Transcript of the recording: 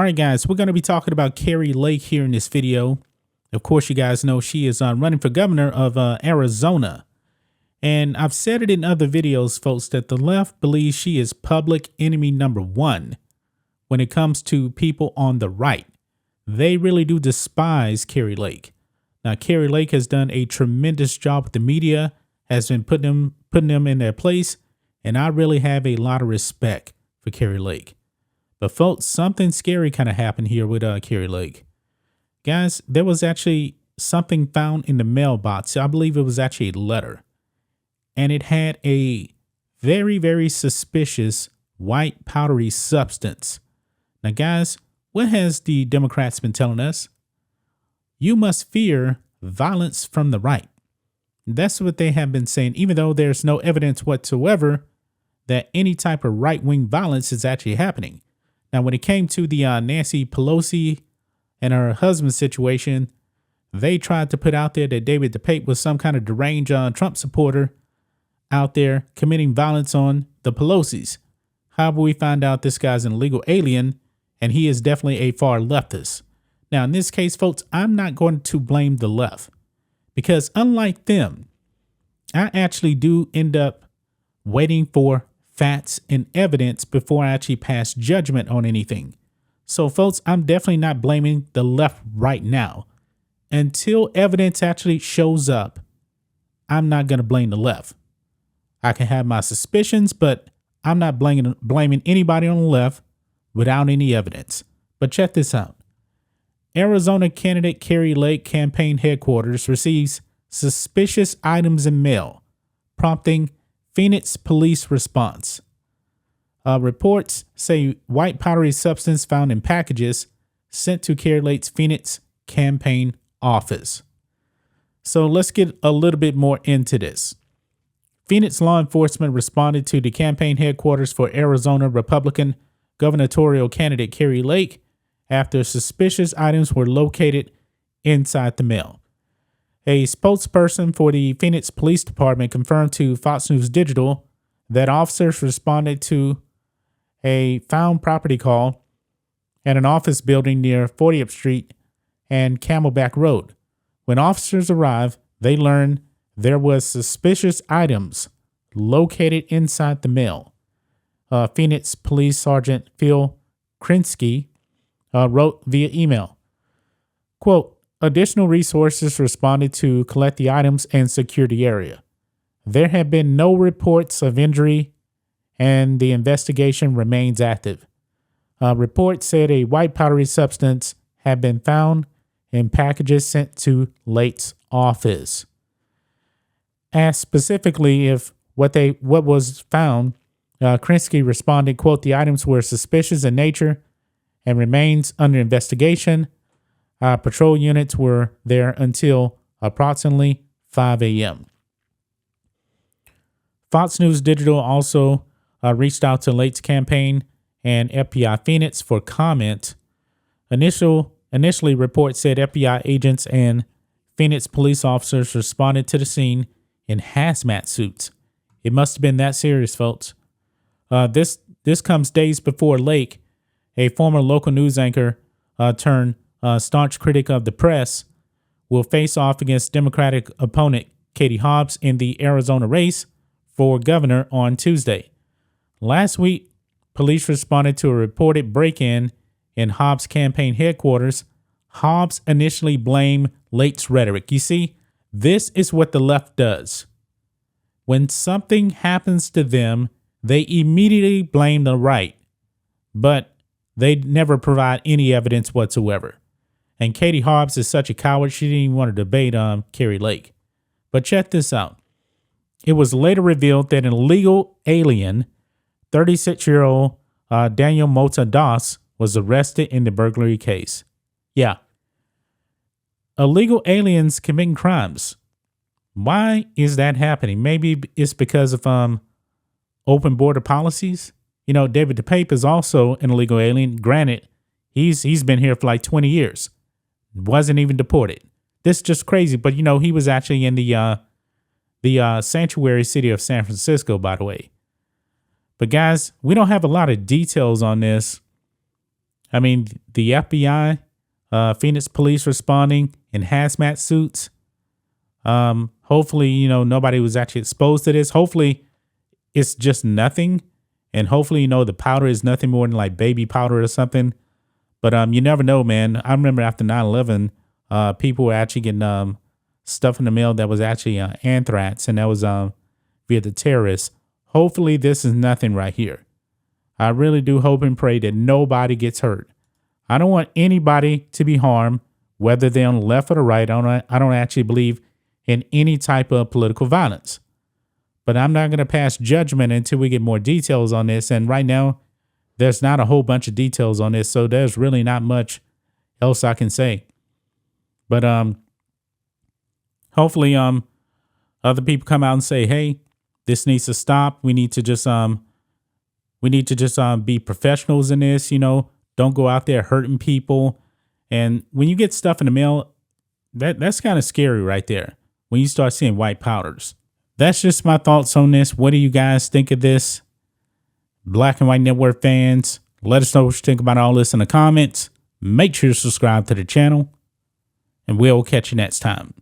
right, guys, we're going to be talking about Kari Lake here in this video. Of course, you guys know she is running for governor of Arizona. And I've said it in other videos, folks, that the left believes she is public enemy number one when it comes to people on the right. They really do despise Kari Lake. Now, Kari Lake has done a tremendous job with the media, has been putting them in their place, and I really have a lot of respect for Kari Lake. But folks, something scary kind of happened here with Kari Lake. Guys, there was actually something found in the mailbox. I believe it was actually a letter. And it had a very, very suspicious white powdery substance. Now, guys, what has the Democrats been telling us? You must fear violence from the right. That's what they have been saying, even though there's no evidence whatsoever that any type of right-wing violence is actually happening. Now, when it came to the Nancy Pelosi and her husband situation, they tried to put out there that David DePape was some kind of deranged Trump supporter out there committing violence on the Pelosi's. However, we find out this guy's an illegal alien, and he is definitely a far leftist. Now, in this case, folks, I'm not going to blame the left because unlike them, I actually do end up waiting for facts and evidence before I actually pass judgment on anything. So, folks, I'm definitely not blaming the left right now. Until evidence actually shows up, I'm not going to blame the left. I can have my suspicions, but I'm not blaming anybody on the left without any evidence. But check this out. Arizona candidate Kari Lake campaign headquarters receives suspicious items in mail, prompting Phoenix police response. Reports say white powdery substance found in packages sent to Kari Lake's Phoenix campaign office. So let's get a little bit more into this. Phoenix law enforcement responded to the campaign headquarters for Arizona Republican gubernatorial candidate Kari Lake after suspicious items were located inside the mail. A spokesperson for the Phoenix Police Department confirmed to Fox News Digital that officers responded to a found property call at an office building near 40th Street and Camelback Road. When officers arrived, they learned there was suspicious items located inside the mail. Phoenix Police Sergeant Phil Krinsky wrote via email, quote, additional resources responded to collect the items and secure the area. There have been no reports of injury and the investigation remains active. Reports said a white powdery substance had been found in packages sent to Lake's office. Asked specifically if what was found, Krinsky responded, quote, the items were suspicious in nature and remains under investigation. Patrol units were there until approximately 5 a.m. Fox News Digital also reached out to Lake's campaign and FBI Phoenix for comment. Initially, reports said FBI agents and Phoenix police officers responded to the scene in HAZMAT suits. It must have been that serious, folks. This comes days before Lake, a former local news anchor turned staunch critic of the press, will face off against Democratic opponent Katie Hobbs in the Arizona race for governor on Tuesday. Last week, police responded to a reported break-in in Hobbs' campaign headquarters. Hobbs initially blamed Lake's rhetoric. You see, this is what the left does. When something happens to them, they immediately blame the right, but they never provide any evidence whatsoever. And Katie Hobbs is such a coward, she didn't even want to debate Kari Lake. But check this out. It was later revealed that an illegal alien, 36-year-old Daniel Mota Das, was arrested in the burglary case. Yeah. Illegal aliens committing crimes. Why is that happening? Maybe it's because of open border policies. You know, David DePape is also an illegal alien. Granted, he's been here for like 20 years. Wasn't even deported. This is just crazy. But, you know, he was actually in the sanctuary city of San Francisco, by the way. But, guys, we don't have a lot of details on this. I mean, the FBI, Phoenix police responding in hazmat suits. Hopefully, nobody was actually exposed to this. Hopefully it's just nothing. And hopefully, the powder is nothing more than like baby powder or something. But you never know, man. I remember after 9/11, people were actually getting stuff in the mail that was actually anthrax, and that was via the terrorists. Hopefully this is nothing right here. I really do hope and pray that nobody gets hurt. I don't want anybody to be harmed, whether they're on the left or the right. I don't actually believe in any type of political violence. But I'm not going to pass judgment until we get more details on this. And right now, there's not a whole bunch of details on this, so there's really not much else I can say. But hopefully other people come out and say, hey, this needs to stop. We need to just be professionals in this, Don't go out there hurting people. And when you get stuff in the mail, that's kind of scary right there. When you start seeing white powders. That's just my thoughts on this. What do you guys think of this? Black and White Network fans, let us know what you think about all this in the comments. Make sure to subscribe to the channel, and we'll catch you next time.